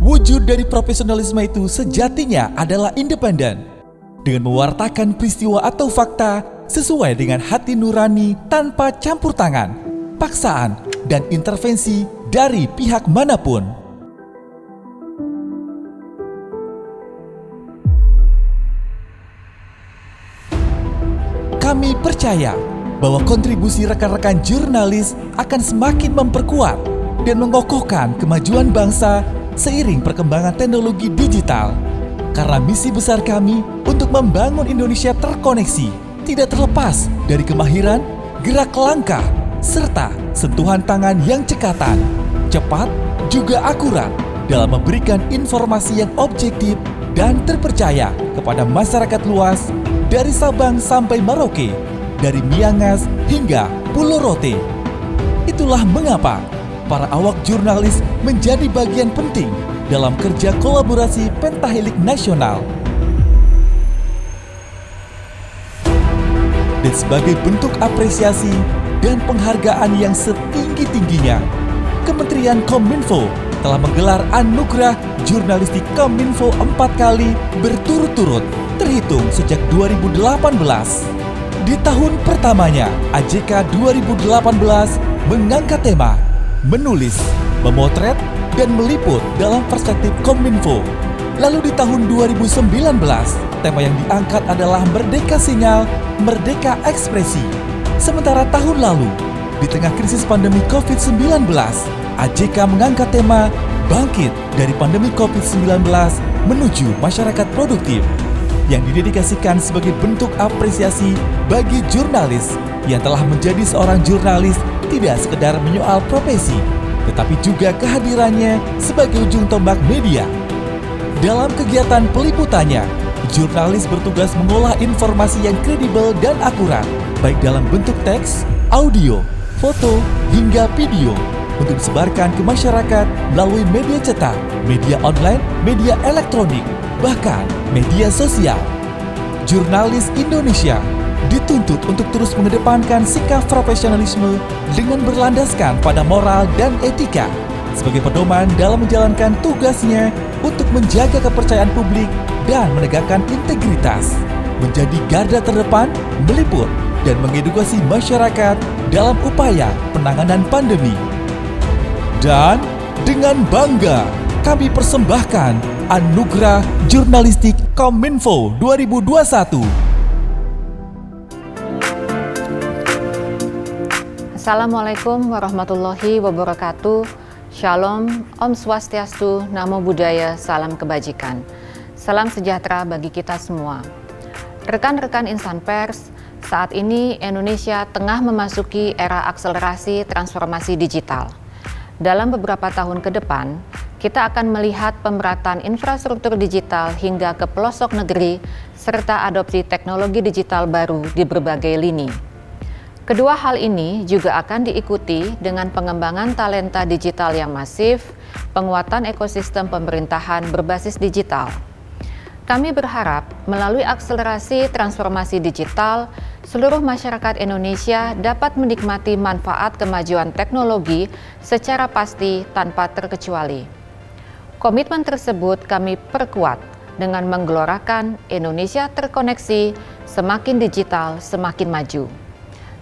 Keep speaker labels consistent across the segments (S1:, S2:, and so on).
S1: Wujud dari profesionalisme itu sejatinya adalah independen, dengan mewartakan peristiwa atau fakta sesuai dengan hati nurani tanpa campur tangan, paksaan, dan intervensi dari pihak manapun. Kami percaya bahwa kontribusi rekan-rekan jurnalis akan semakin memperkuat dan mengokohkan kemajuan bangsa seiring perkembangan teknologi digital. Karena misi besar kami untuk membangun Indonesia terkoneksi tidak terlepas dari kemahiran, gerak langkah, serta sentuhan tangan yang cekatan, cepat, juga akurat dalam memberikan informasi yang objektif dan terpercaya kepada masyarakat luas dari Sabang sampai Merauke, dari Miangas hingga Pulau Rote. Itulah mengapa para awak jurnalis menjadi bagian penting dalam kerja kolaborasi Pentahelik Nasional. Dan sebagai bentuk apresiasi dan penghargaan yang setinggi-tingginya, Kementerian Kominfo telah menggelar Anugerah Jurnalistik Kominfo 4 kali berturut-turut terhitung sejak 2018. Di tahun pertamanya, AJK 2018 mengangkat tema menulis, memotret, dan meliput dalam perspektif Kominfo. Lalu di tahun 2019, tema yang diangkat adalah Merdeka Sinyal, Merdeka Ekspresi. Sementara tahun lalu, di tengah krisis pandemi COVID-19, AJK mengangkat tema Bangkit dari Pandemi COVID-19 menuju Masyarakat Produktif, yang didedikasikan sebagai bentuk apresiasi bagi jurnalis yang telah menjadi seorang jurnalis tidak sekedar menyoal profesi, tetapi juga kehadirannya sebagai ujung tombak media. Dalam kegiatan peliputannya, jurnalis bertugas mengolah informasi yang kredibel dan akurat, baik dalam bentuk teks, audio, foto, hingga video, untuk disebarkan ke masyarakat melalui media cetak, media online, media elektronik, bahkan media sosial. Jurnalis Indonesia dituntut untuk terus mengedepankan sikap profesionalisme dengan berlandaskan pada moral dan etika sebagai pedoman dalam menjalankan tugasnya untuk menjaga kepercayaan publik dan menegakkan integritas, menjadi garda terdepan, meliput, dan mengedukasi masyarakat dalam upaya penanganan pandemi. Dan dengan bangga kami persembahkan Anugerah Jurnalistik Kominfo 2021.
S2: Assalamualaikum warahmatullahi wabarakatuh. Shalom, Om Swastiastu, Namo Buddhaya, salam kebajikan. Salam sejahtera bagi kita semua. Rekan-rekan insan pers, saat ini Indonesia tengah memasuki era akselerasi transformasi digital. Dalam beberapa tahun ke depan, kita akan melihat pemerataan infrastruktur digital hingga ke pelosok negeri, serta adopsi teknologi digital baru di berbagai lini. Kedua hal ini juga akan diikuti dengan pengembangan talenta digital yang masif, penguatan ekosistem pemerintahan berbasis digital. Kami berharap melalui akselerasi transformasi digital, seluruh masyarakat Indonesia dapat menikmati manfaat kemajuan teknologi secara pasti tanpa terkecuali. Komitmen tersebut kami perkuat dengan menggelorakan Indonesia terkoneksi, semakin digital, semakin maju.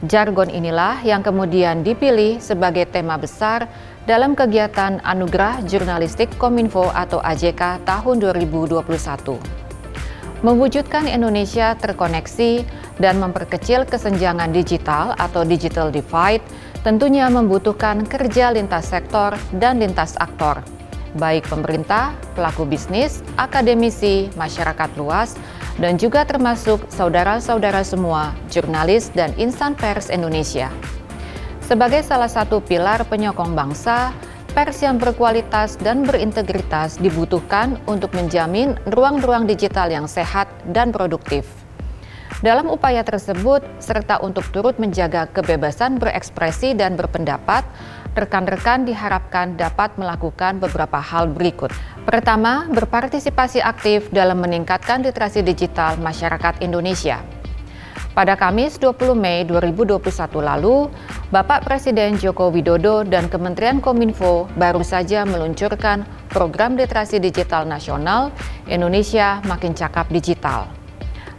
S2: Jargon inilah yang kemudian dipilih sebagai tema besar dalam kegiatan Anugerah Jurnalistik Kominfo atau AJK tahun 2021. Mewujudkan Indonesia terkoneksi dan memperkecil kesenjangan digital atau digital divide tentunya membutuhkan kerja lintas sektor dan lintas aktor, baik pemerintah, pelaku bisnis, akademisi, masyarakat luas, dan juga termasuk saudara-saudara semua, jurnalis dan insan pers Indonesia. Sebagai salah satu pilar penyokong bangsa, pers yang berkualitas dan berintegritas dibutuhkan untuk menjamin ruang-ruang digital yang sehat dan produktif. Dalam upaya tersebut, serta untuk turut menjaga kebebasan berekspresi dan berpendapat, rekan-rekan diharapkan dapat melakukan beberapa hal berikut. Pertama, berpartisipasi aktif dalam meningkatkan literasi digital masyarakat Indonesia. Pada Kamis 20 Mei 2021 lalu, Bapak Presiden Joko Widodo dan Kementerian Kominfo baru saja meluncurkan program literasi digital nasional Indonesia Makin Cakap Digital.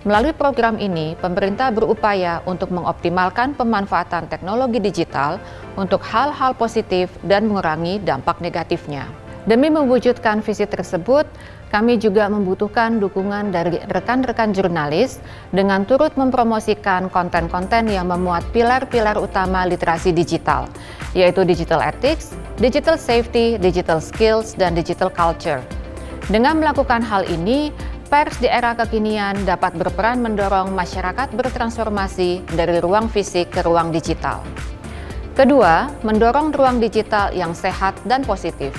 S2: Melalui program ini, pemerintah berupaya untuk mengoptimalkan pemanfaatan teknologi digital untuk hal-hal positif dan mengurangi dampak negatifnya. Demi mewujudkan visi tersebut, kami juga membutuhkan dukungan dari rekan-rekan jurnalis dengan turut mempromosikan konten-konten yang memuat pilar-pilar utama literasi digital, yaitu digital ethics, digital safety, digital skills, dan digital culture. Dengan melakukan hal ini, pers di era kekinian dapat berperan mendorong masyarakat bertransformasi dari ruang fisik ke ruang digital. Kedua, mendorong ruang digital yang sehat dan positif.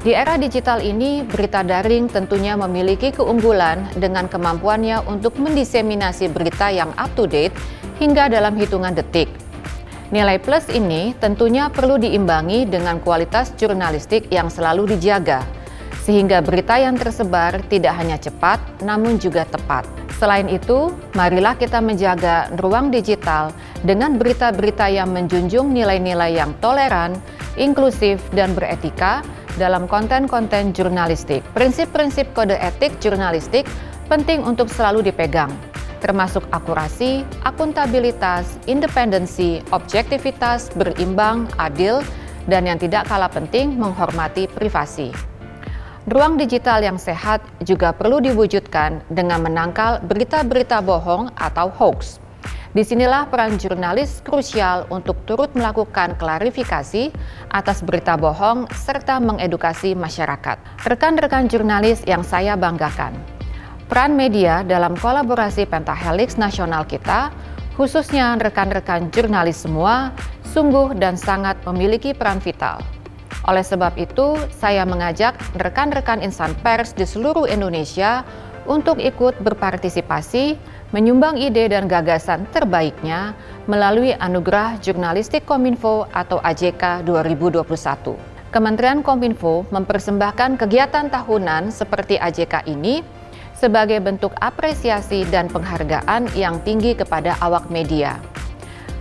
S2: Di era digital ini, berita daring tentunya memiliki keunggulan dengan kemampuannya untuk mendiseminasi berita yang up-to-date hingga dalam hitungan detik. Nilai plus ini tentunya perlu diimbangi dengan kualitas jurnalistik yang selalu dijaga, sehingga berita yang tersebar tidak hanya cepat, namun juga tepat. Selain itu, marilah kita menjaga ruang digital dengan berita-berita yang menjunjung nilai-nilai yang toleran, inklusif, dan beretika dalam konten-konten jurnalistik. Prinsip-prinsip kode etik jurnalistik penting untuk selalu dipegang, termasuk akurasi, akuntabilitas, independensi, objektivitas, berimbang, adil, dan yang tidak kalah penting, menghormati privasi. Ruang digital yang sehat juga perlu diwujudkan dengan menangkal berita-berita bohong atau hoax. Disinilah peran jurnalis krusial untuk turut melakukan klarifikasi atas berita bohong serta mengedukasi masyarakat. Rekan-rekan jurnalis yang saya banggakan, peran media dalam kolaborasi Pentahelix nasional kita, khususnya rekan-rekan jurnalis semua, sungguh dan sangat memiliki peran vital. Oleh sebab itu, saya mengajak rekan-rekan insan pers di seluruh Indonesia untuk ikut berpartisipasi, menyumbang ide dan gagasan terbaiknya melalui Anugerah Jurnalistik Kominfo atau AJK 2021. Kementerian Kominfo mempersembahkan kegiatan tahunan seperti AJK ini sebagai bentuk apresiasi dan penghargaan yang tinggi kepada awak media.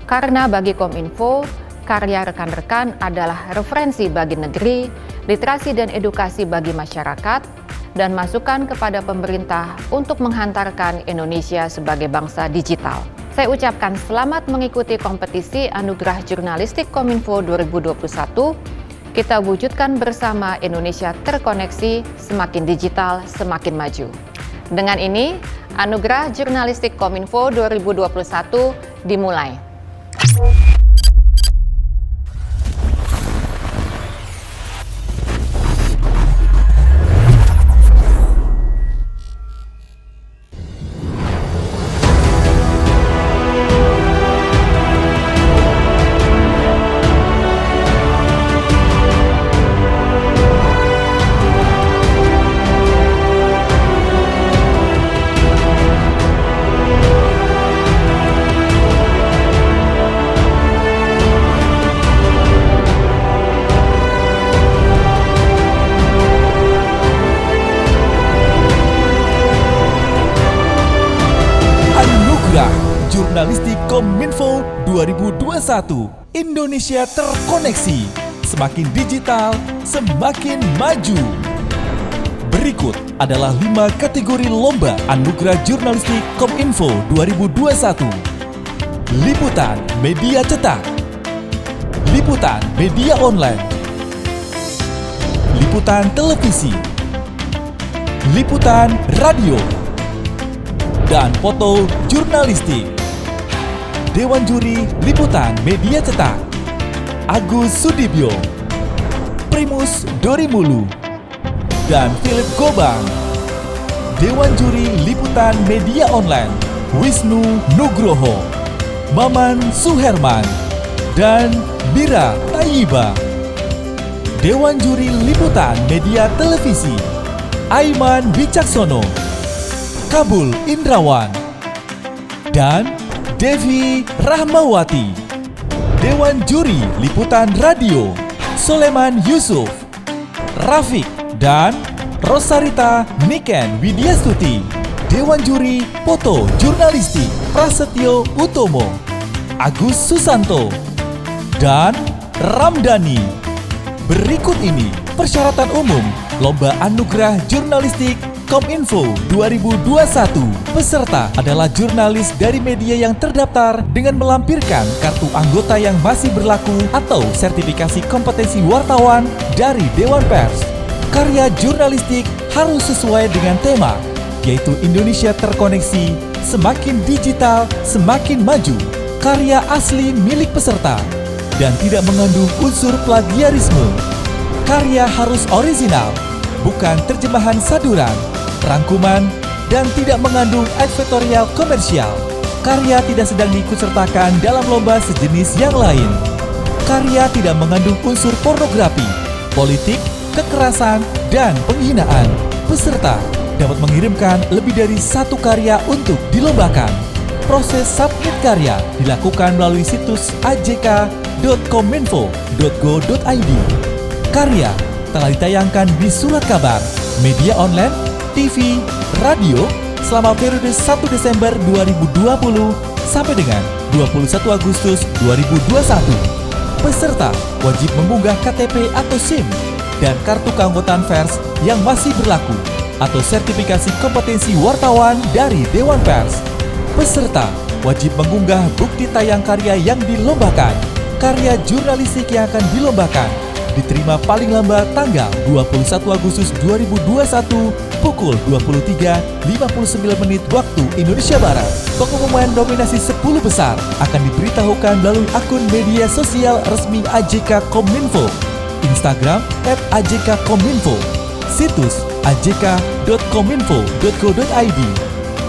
S2: Karena bagi Kominfo, karya rekan-rekan adalah referensi bagi negeri, literasi dan edukasi bagi masyarakat, dan masukan kepada pemerintah untuk menghantarkan Indonesia sebagai bangsa digital. Saya ucapkan selamat mengikuti kompetisi Anugerah Jurnalistik Kominfo 2021. Kita wujudkan bersama Indonesia terkoneksi, semakin digital, semakin maju. Dengan ini, Anugerah Jurnalistik Kominfo 2021 dimulai.
S1: Jurnalistik Kominfo 2021. Indonesia terkoneksi, semakin digital, semakin maju. Berikut adalah 5 kategori lomba Anugerah Jurnalistik Kominfo 2021. Liputan media cetak, liputan media online, liputan televisi, liputan radio, dan foto jurnalistik. Dewan Juri Liputan Media Cetak, Agus Sudibyo, Primus Dorimulu, dan Philip Gobang. Dewan Juri Liputan Media Online, Wisnu Nugroho, Maman Suherman, dan Bira Tayyiba. Dewan Juri Liputan Media Televisi, Aiman Wicaksono, Kabul Indrawan, dan Devi Rahmawati. Dewan Juri Liputan Radio, Soleman Yusuf, Rafiq, dan Rosarita Niken Widyastuti. Dewan Juri Foto Jurnalistik Prasetyo Utomo, Agus Susanto, dan Ramdhani. Berikut ini persyaratan umum Lomba Anugerah Jurnalistik Kominfo 2021. Peserta adalah jurnalis dari media yang terdaftar dengan melampirkan kartu anggota yang masih berlaku atau sertifikasi kompetensi wartawan dari Dewan Pers. Karya jurnalistik harus sesuai dengan tema, yaitu Indonesia Terkoneksi, Semakin Digital, Semakin Maju. Karya asli milik peserta dan tidak mengandung unsur plagiarisme. Karya harus orisinal, bukan terjemahan saduran, rangkuman, dan tidak mengandung advertorial komersial. Karya tidak sedang diikutsertakan dalam lomba sejenis yang lain. Karya tidak mengandung unsur pornografi, politik, kekerasan, dan penghinaan. Peserta dapat mengirimkan lebih dari satu karya untuk dilombakan. Proses submit karya dilakukan melalui situs ajk.kominfo.go.id. Karya telah ditayangkan di surat kabar, media online, TV, radio selama periode 1 Desember 2020 sampai dengan 21 Agustus 2021. Peserta wajib mengunggah KTP atau SIM dan kartu keanggotaan pers yang masih berlaku atau sertifikasi kompetensi wartawan dari Dewan Pers. Peserta wajib mengunggah bukti tayang karya yang dilombakan. Karya jurnalistik yang akan dilombakan diterima paling lambat tanggal 21 Agustus 2021 pukul 23.59 waktu Indonesia Barat. Pengumuman nominasi 10 besar akan diberitahukan melalui akun media sosial resmi AJK Kominfo, Instagram @ajkkominfo, situs ajk.kominfo.go.id,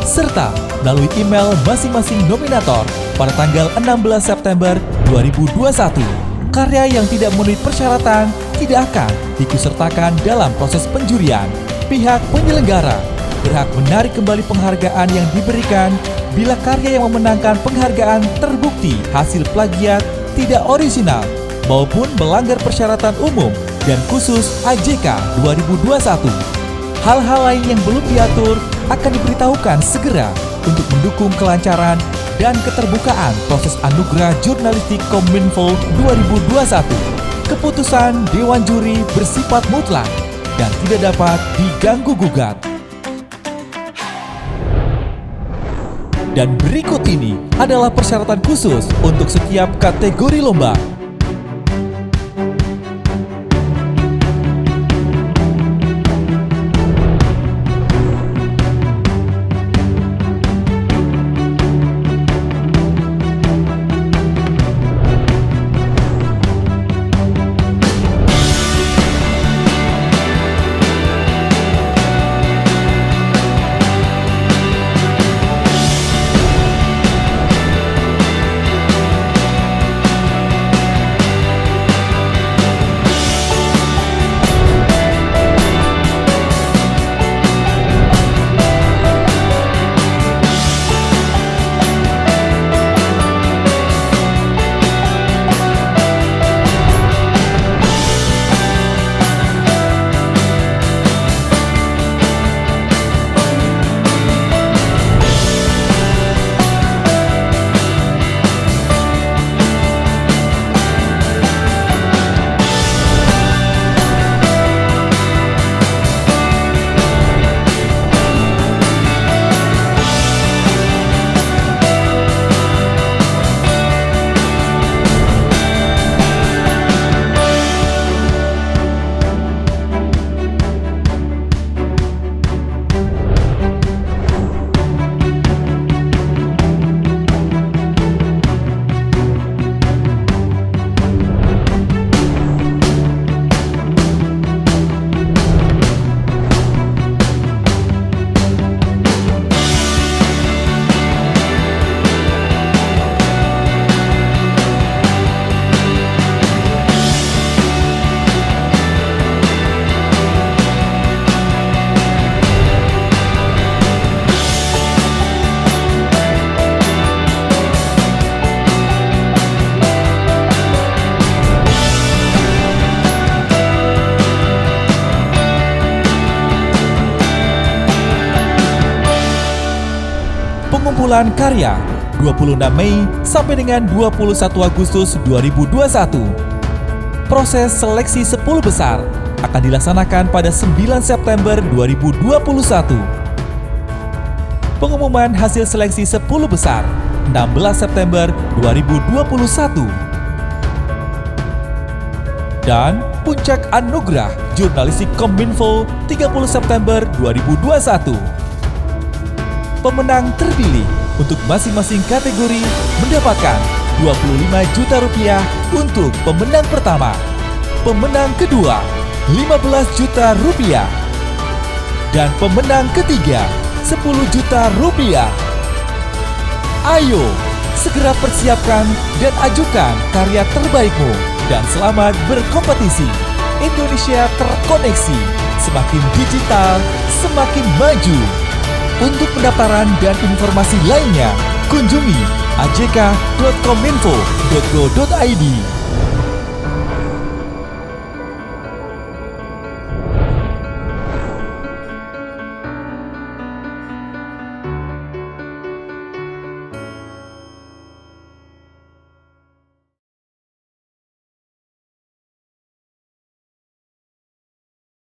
S1: serta melalui email masing-masing nominator pada tanggal 16 September 2021. Karya yang tidak memenuhi persyaratan tidak akan diikutsertakan dalam proses penjurian. Pihak penyelenggara berhak menarik kembali penghargaan yang diberikan bila karya yang memenangkan penghargaan terbukti hasil plagiat, tidak orisinal, maupun melanggar persyaratan umum dan khusus AJK 2021. Hal-hal lain yang belum diatur akan diberitahukan segera untuk mendukung kelancaran dan keterbukaan proses Anugerah Jurnalistik Kominfo 2021. Keputusan Dewan Juri bersifat mutlak dan tidak dapat diganggu-gugat. Dan berikut ini adalah persyaratan khusus untuk setiap kategori lomba. Pengumpulan karya 26 Mei sampai dengan 21 Agustus 2021. Proses seleksi 10 besar akan dilaksanakan pada 9 September 2021. Pengumuman hasil seleksi 10 besar 16 September 2021. Dan puncak anugerah jurnalistik Kominfo 30 September 2021. Pemenang terpilih untuk masing-masing kategori mendapatkan Rp25 juta untuk pemenang pertama. Pemenang kedua Rp15 juta. Dan pemenang ketiga Rp10 juta. Ayo, segera persiapkan dan ajukan karya terbaikmu dan selamat berkompetisi. Indonesia terkoneksi, semakin digital, semakin maju. Untuk pendaftaran dan informasi lainnya, kunjungi ajk.kominfo.go.id.